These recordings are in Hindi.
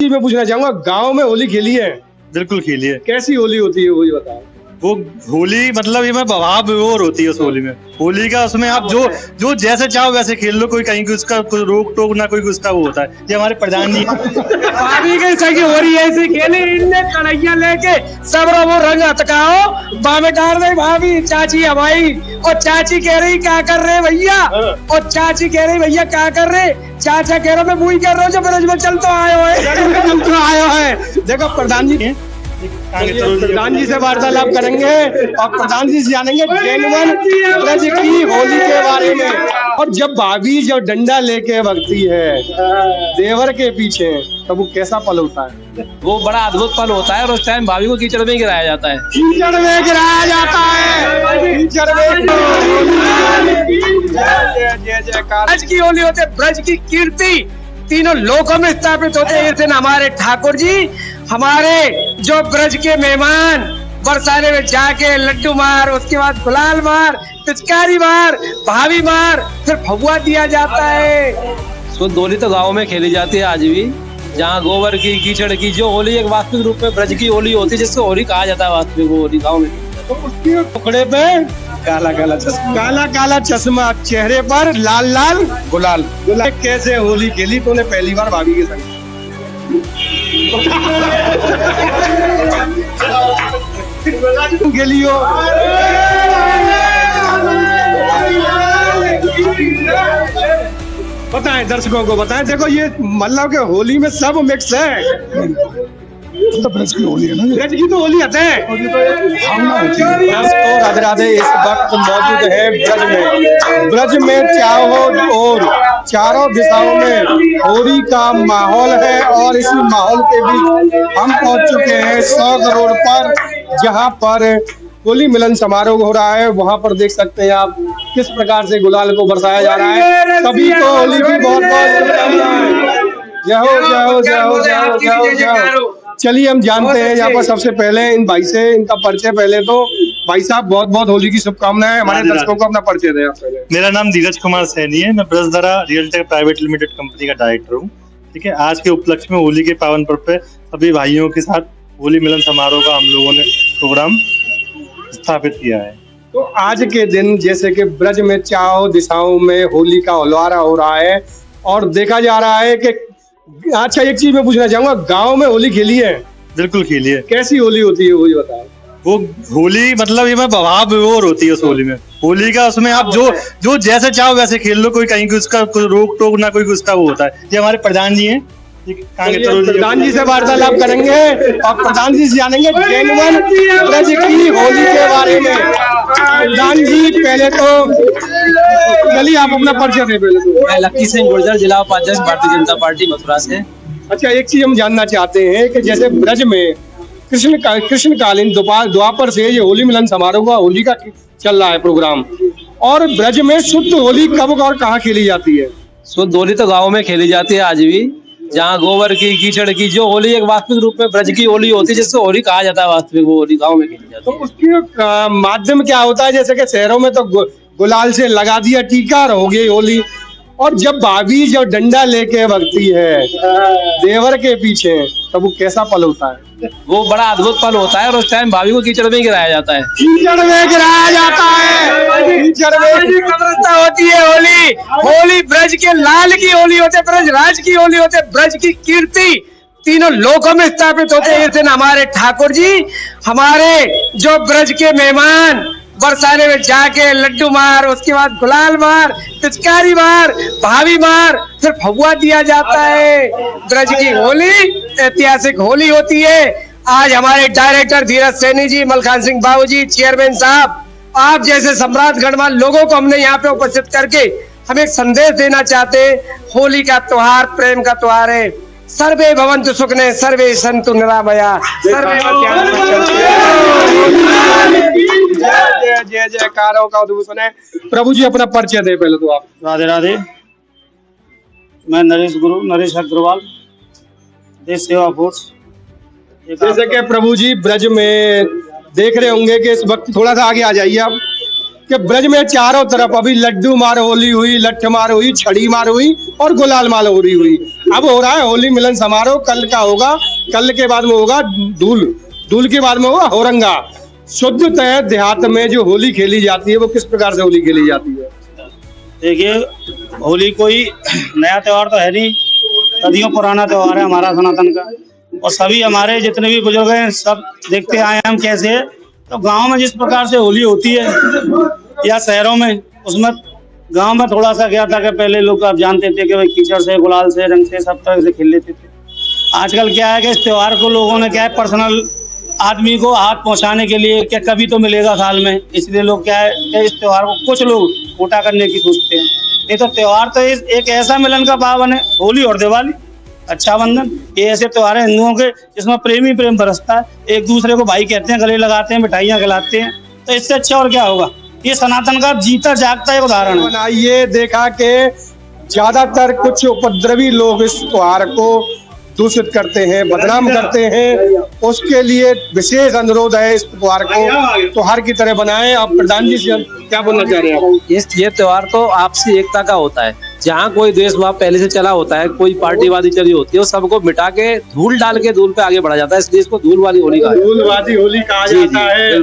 चीज मैं पूछना चाहूंगा, गांव में होली खेली है? बिल्कुल खेली है। कैसी होली होती है वो ही बताओ। वो होली मतलब ये में बवाह विभोर होती है उस होली में। होली का उसमें आप जो जैसे चाहो वैसे खेल लो, कोई कहीं उसका कोई रोक टोक ना, कोई उसका वो होता है। ये हमारे प्रधान जी भाभी के सगी हो रही है ऐसी खेली, इनने कन्हैया लेके सब वो रंग हटकाओ बामे डाल रही भाभी चाची हमारी। और चाची कह रही क्या कर रहे भैया, और चाची कह रही भैया क्या कर रहे, चाचा कह रहा मैं वही कर रहा हूँ जो ब्रज में चल तो आयो है। देखो प्रधान जी, प्रधान जी से वार्तालाप करेंगे और प्रधान जी से जानेंगे जेनुइन ब्रज की होली के बारे में। और जब भाभी जो डंडा लेके भगती है देवर के पीछे, तो वो कैसा पल होता है? वो बड़ा अद्भुत पल होता है। और उस टाइम भाभी को कीचड़ में गिराया जाता है। कीचड़ में गिराया जाता है, कीचड़ में। जय जयकार। ब्रज की होली होते, ब्रज की कीर्ति तीनों लोकों में स्थापित होते हैं। इस दिन हमारे ठाकुर जी, हमारे जो ब्रज के मेहमान, बरसाने में जाके लड्डू मार, उसके बाद गुलाल मार, पिचकारी मार, भाभी मार, फिर फगुआ दिया जाता है। सो होली तो गाँव में खेली जाती है आज भी, जहाँ गोबर की कीचड़ की जो होली एक वास्तविक रूप में ब्रज की होली होती है, जिसको होली कहा जाता है वास्तविक, वो होली गाँव में। तो उसके टुकड़े पे काला काला चश्मा, चेहरे पर लाल लाल गुलाल। कैसे होली खेली तूने पहली बार भाभी के संग? खेली हो? बताएं दर्शकों को, बताएं। देखो ये मतलब के होली में सब मिक्स है। तो ब्रज की होली है ना, ब्रज की तो होली आते हैं। तो राधे राधे इस वक्त मौजूद है ब्रज में। ब्रज में चारों ओर, चारों दिशाओं में होली का माहौल है। और इसी माहौल के बीच हम पहुंच चुके हैं 100 करोड़ पर, जहां पर होली मिलन समारोह हो रहा है। वहां पर देख सकते हैं आप किस प्रकार से गुलाल को बरसाया जा रहा है। सभी को होली की बहुत बहुत शुभकामनाएं। जय हो जय हो जय हो जय हो जय हो जय हो। चलिए हम जानते हैं यहाँ पर सबसे पहले इन भाई से इनका परिचय। पहले तो भाई साहब बहुत बहुत होली की शुभकामनाएं। हमारे दर्शकों को अपना परिचय दें आप पहले। मेरा नाम धीरज कुमार सैनी है। मैं ब्रजधरा रियलटेक प्राइवेट लिमिटेड कंपनी का डायरेक्टर हूँ। ठीक है, आज के उपलक्ष्य में होली के पावन पर्व पे सभी भाइयों के साथ होली मिलन समारोह का हम लोगों ने प्रोग्राम स्थापित किया है। तो आज के दिन जैसे कि ब्रज में चारों दिशाओं में होली का होलारा हो रहा है और देखा जा रहा है कि, अच्छा एक चीज मैं पूछना चाहूंगा, गांव में होली खेली है? बिल्कुल खेली है। कैसी होली होती है वो ही बताओ। वो होली मतलब ये में बवाह विभोर होती है उस होली में। होली का उसमें आप जो जैसे चाहो वैसे खेल लो, कोई कहीं उसका कोई रोक टोक ना, कोई उसका वो होता है। ये हमारे प्रधान जी हैं, प्रधान जी से वार्तालाप करेंगे और प्रधान जी से जानेंगे जेनुइन ब्रज की होली के बारे में। प्रधान जी पहले तो चलिए आप अपना परिचय दें पहले तो। मैं लक्की सिंह गुर्जर, जिला उपाध्यक्ष भारतीय जनता पार्टी मथुरा से। अच्छा एक चीज हम जानना चाहते हैं कि जैसे ब्रज में कृष्णकालीन द्वापर से ये होली मिलन समारोह का होली का चल रहा है प्रोग्राम, और ब्रज में शुद्ध होली कब और कहाँ खेली जाती है? शुद्ध होली तो गाँव में खेली जाती है आज भी, जहाँ गोबर की कीचड़ की जो होली एक वास्तविक रूप में ब्रज की होली होती है, जिसको होली कहा जाता है वास्तविक, वो होली गाँव में खेली जाती है। तो उसके माध्यम क्या होता है? जैसे कि शहरों में तो गुलाल से लगा दिया टीका हो गई होली, और जब भाभी जो डंडा लेके भगती है देवर के पीछे, तो वो कैसा पल होता है? वो बड़ा अद्भुत पल होता है। और उस टाइम भाभी को कीचड़ में गिराया जाता है। कीचड़ में गिराया जाता है, कीचड़ में होती है होली। होली ब्रज के लाल की होली होते, ब्रज राज की होली होते। ब्रज की कीर्ति तीनों लोकों में स्थापित होते हैं। इस दिन हमारे ठाकुर जी, हमारे जो ब्रज के मेहमान, बरसाने में जाके लड्डू मार, उसके बाद गुलाल मार, पिचकारी मार, भाभी मार, फिर फगुआ दिया जाता है। ब्रज की होली ऐतिहासिक होली होती है। आज हमारे डायरेक्टर धीरज सैनी जी, मलखान सिंह बाबू जी, चेयरमैन साहब, आप जैसे सम्राट गणमान्य लोगों को हमने यहाँ पे उपस्थित करके हम एक संदेश देना चाहते हैं। होली का त्योहार प्रेम का त्योहार है। सर्वे भवन्तु सुखिनः, सर्वे सन्तु निरामया, सर्वे जय जयकारों का उद्घोषण है। प्रभु जी अपना परिचय दे पहले तो आप। राधे राधे। मैं नरेश अग्रवाल, देश सेवा फोर्स। जैसे कि प्रभु जी ब्रज में देख रहे होंगे कि इस वक्त, थोड़ा सा आगे आ जाइए आप, कि ब्रज में चारों तरफ अभी लड्डू मार होली हुई, लठ मार हुई, छड़ी मार हुई और गुलाल माल होली हुई। अब हो रहा है होली मिलन समारोह, कल का होगा, कल के बाद में होगा धूल, धूल के बाद में होगा होरंगा। शुद्धतः देहात में जो होली खेली जाती है वो किस प्रकार से होली खेली जाती है? देखिए, होली कोई नया त्योहार तो है नहीं, सदियों पुराना त्योहार है हमारा सनातन का। और सभी हमारे जितने भी बुजुर्ग हैं सब देखते आए हैं हम कैसे। तो गांव में जिस प्रकार से होली होती है या शहरों में, उसमें गांव में थोड़ा सा क्या था कि पहले लोग आप जानते थे कि भाई कीचड़ से, गुलाल से, रंग से सब तरह से खेल लेते थे। आजकल क्या है कि इस त्योहार को लोगों ने क्या है पर्सनल आदमी को हाथ पहुंचाने के लिए क्या कभी तो मिलेगा साल में, इसलिए लोग क्या है कि इस त्योहार को कुछ लोग खोटा करने की सोचते हैं। ये तो त्योहार तो एक ऐसा मिलन का पावन है, होली और दिवाली, रक्षाबंधन, ये ऐसे त्योहार है हिंदुओं के जिसमें प्रेम ही प्रेम बरसता है। एक दूसरे को भाई कहते हैं, गले लगाते हैं, मिठाइयाँ खिलाते हैं, तो इससे अच्छा और क्या होगा। ये सनातन का जीता जागता एक उदाहरण है। बनाइए देखा कि ज्यादातर कुछ उपद्रवी लोग इस त्योहार को दूषित करते हैं, बदनाम करते हैं, उसके लिए विशेष अनुरोध है इस त्योहार को त्योहार की तरह बनाएं। आप प्रधान जी से क्या बोलना चाह रहे हैं? ये त्योहार तो आपसी एकता का होता है। जहाँ कोई द्वेषभाव पहले से चला होता है, कोई पार्टीवादी चली होती है, वो सबको मिटा के धूल डाल के धूल पे आगे बढ़ा जाता है, इसलिए इसको धूल वाली होली कहा जाता है।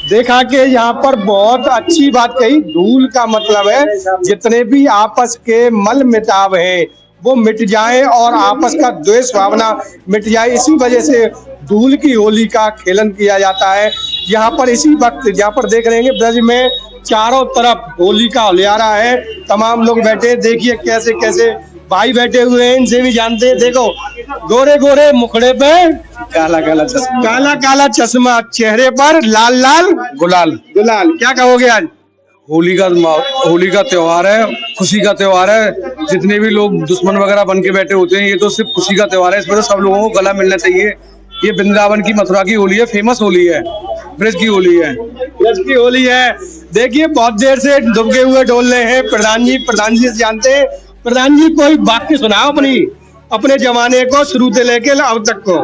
देखा कि यहाँ पर बहुत अच्छी बात कही, धूल का मतलब है जितने भी आपस के मल मिटाव है वो मिट जाए और आपस का द्वेष भावना मिट जाए। इसी वजह से धूल की होली का खेलन किया जाता है। यहाँ पर इसी वक्त जहाँ पर देख रहे हैं ब्रज में चारों तरफ होली का होलियारा है, तमाम लोग बैठे, देखिए कैसे कैसे भाई बैठे हुए हैं, इनसे भी जानते हैं। देखो गोरे गोरे मुखड़े पे काला काला चश्मा, चेहरे पर लाल लाल गुलाल। क्या कहोगे? आज होली का त्योहार है, खुशी का त्योहार है। जितने भी लोग दुश्मन वगैरह बन के बैठे होते हैं, ये तो सिर्फ खुशी का त्योहार है। इसमें तो सब लोगों को गला मिलना चाहिए। ये वृंदावन की, मथुरा की होली है, फेमस होली है, ब्रज की होली है। ब्रज की होली है। देखिए बहुत देर से दुबके हुए डोल रहे हैं प्रधान जी से जानते हैं। प्रधान जी कोई वाक्य सुनाओ अपने जमाने को, शुरू से लेके अब तक को।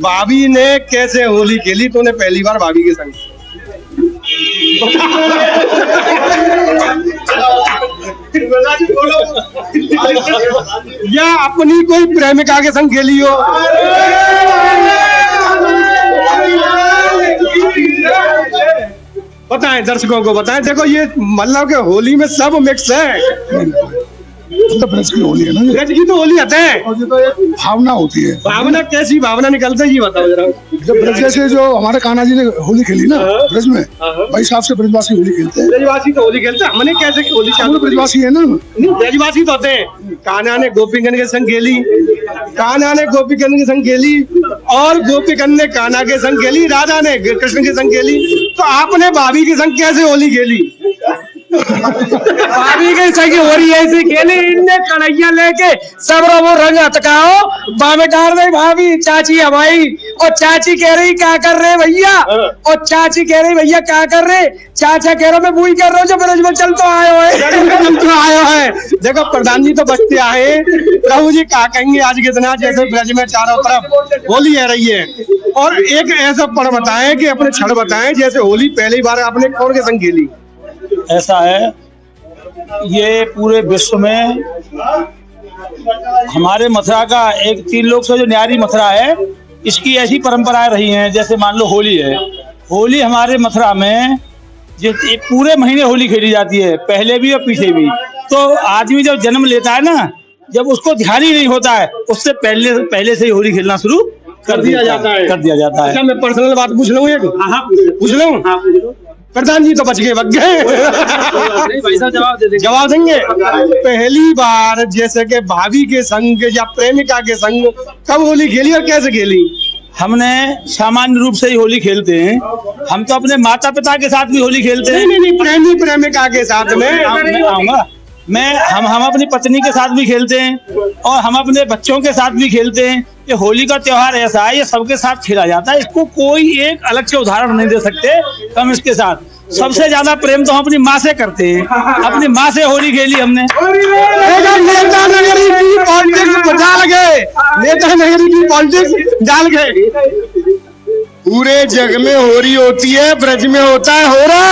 भाभी ने कैसे होली खेली? तूने पहली बार भाभी के संग या अपनी कोई प्रेमिका के संग खेली हो? बताएं, दर्शकों को बताएं। देखो ये मतलब के होली में सब मिक्स है। तो ब्रज की होली है ना, ब्रज की तो होली आते हैं, और ये तो एक भावना होती है। भावना कैसी भावना निकलते है ये बताओ जरा। जब ब्रज जैसे जो हमारे कान्हा जी ने होली खेली ना ब्रज में, भाई साहब से ब्रजवासी होली खेलते हैं। ब्रजवासी तो होली खेलते हैं, हमने कैसे होली हम लोग ब्रजवासी है ना। नहीं, ब्रजवासी तो होते हैं। कान्हा ने गोपीगण के संग खेली, कान्हा ने गोपीगण के संग खेली, और गोपीगण ने कान्हा के संग खेली, राधा ने कृष्ण के संग खेली। तो आपने भाभी के संग कैसे होली खेली? भाभी के संग होली ऐसी खेली, इनने कढ़ैया लेके सब वो रंग हटकाओ, बामे डाल रही भाभी चाची हमारी, और चाची कह रही क्या कर रहे भैया, और चाची कह रही भैया क्या कर रहे, चाचा कह रहा मैं वही कर रहा हूँ जो ब्रज में चल तो आयो है। देखो प्रधान जी तो बचते आए, प्रभु जी क्या कहेंगे आज के दिन जैसे ब्रज में चारों तरफ होली है रही है। और एक ऐसा पढ़ बताएं कि अपने क्षण बताएं जैसे होली पहली बार आपने कौन के संग खेली? ऐसा है, ये पूरे विश्व में हमारे मथुरा का एक 3 लोग से जो न्यारी मथुरा है, इसकी ऐसी परंपराएं रही हैं। जैसे मान लो होली है, होली हमारे मथुरा में जो पूरे महीने होली खेली जाती है, पहले भी और पीछे भी। तो आदमी जब जन्म लेता है ना, जब उसको ध्यान ही नहीं होता है, उससे पहले से ही होली खेलना शुरू कर दिया जाता है। अच्छा मैं पर्सनल बात पूछ लूँ एक? पूछ लूँ? प्रधान जी तो बच गए, बच गए। जवाब देंगे। पहली बार जैसे कि भाभी के संग या प्रेमिका के संग कब होली खेली और कैसे खेली? हमने सामान्य रूप से ही होली खेलते हैं। हम तो अपने माता पिता के साथ भी होली खेलते हैं। नहीं, प्रेमी प्रेमिका के साथ में आऊंगा मैं। हम अपनी पत्नी के साथ भी खेलते हैं और हम अपने बच्चों के साथ भी खेलते हैं। ये होली का त्योहार ऐसा है, ये सबके साथ खेला जाता है। इसको कोई एक अलग से उदाहरण नहीं दे सकते हम इसके साथ। सबसे ज्यादा प्रेम तो हम अपनी माँ से करते हैं। अपनी माँ से होली खेली हमने। नेता नगरी की पॉलिटिक्स डाल गए, नेता नगरी की पॉलिटिक्स डाल गए। पूरे जग में होरी होती है, ब्रज में होता है होरा।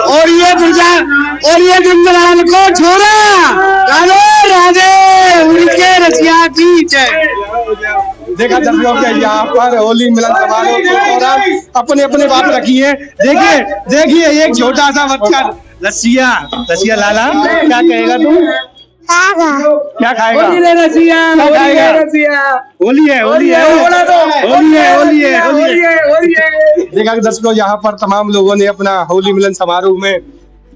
और ये बिंदलाल को छोरा, राधे राधे, उनके रसिया की जय। देखा दर्शकों के यहाँ पर होली मिलन समारोह के दौरान अपने अपने बात रखी है। देखिए एक छोटा सा बच्चा रसिया लाला क्या कहेगा तुम? क्या खाएगा? होली है देखा दर्शकों यहाँ पर तमाम लोगों ने अपना होली मिलन समारोह में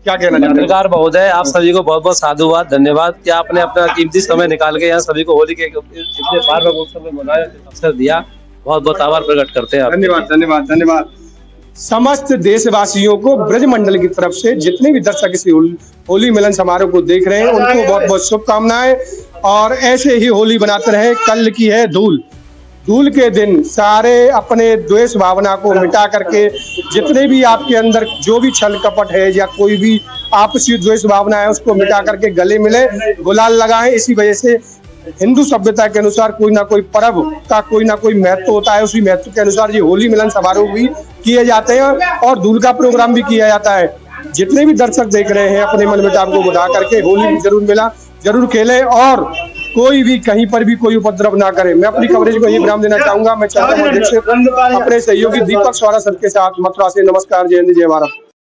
क्या कहना चाहते हैं? पत्रकार महोदय, आप सभी को बहुत बहुत साधुवाद, धन्यवाद कि आपने अपना कीमती समय निकाल के यहाँ सभी को होली के इतने बार उत्सव में मनाया अवसर दिया। बहुत बहुत आभार प्रकट करते हैं। धन्यवाद। समस्त देशवासियों को ब्रज मंडल की तरफ से जितने भी दर्शक इस होली मिलन समारोह को देख रहे हैं उनको बहुत बहुत शुभकामनाएं और ऐसे ही होली बनाते रहे। कल की है धूल के दिन सारे अपने द्वेष भावना को मिटा करके जितने भी आपके अंदर जो भी छल कपट है या कोई भी आपसी द्वेष भावना है उसको मिटा करके गले मिले, गुलाल लगाएं। इसी वजह से हिंदू सभ्यता के अनुसार कोई ना कोई पर्व का कोई ना कोई महत्व होता है। उसी महत्व के अनुसार ये होली मिलन समारोह भी किए जाते हैं और धूल का प्रोग्राम भी किया जाता है। जितने भी दर्शक देख रहे हैं अपने मन मुटाव को बुझा करके होली जरूर खेलें और कोई भी कहीं पर भी कोई उपद्रव ना करे। मैं अपनी कवरेज को ये विराम देना चाहूंगा। मैं चाहता हूँ अपने सहयोगी दीपक सौरा सर के साथ मथुरा से। नमस्कार, जय हिंद, जय भारत।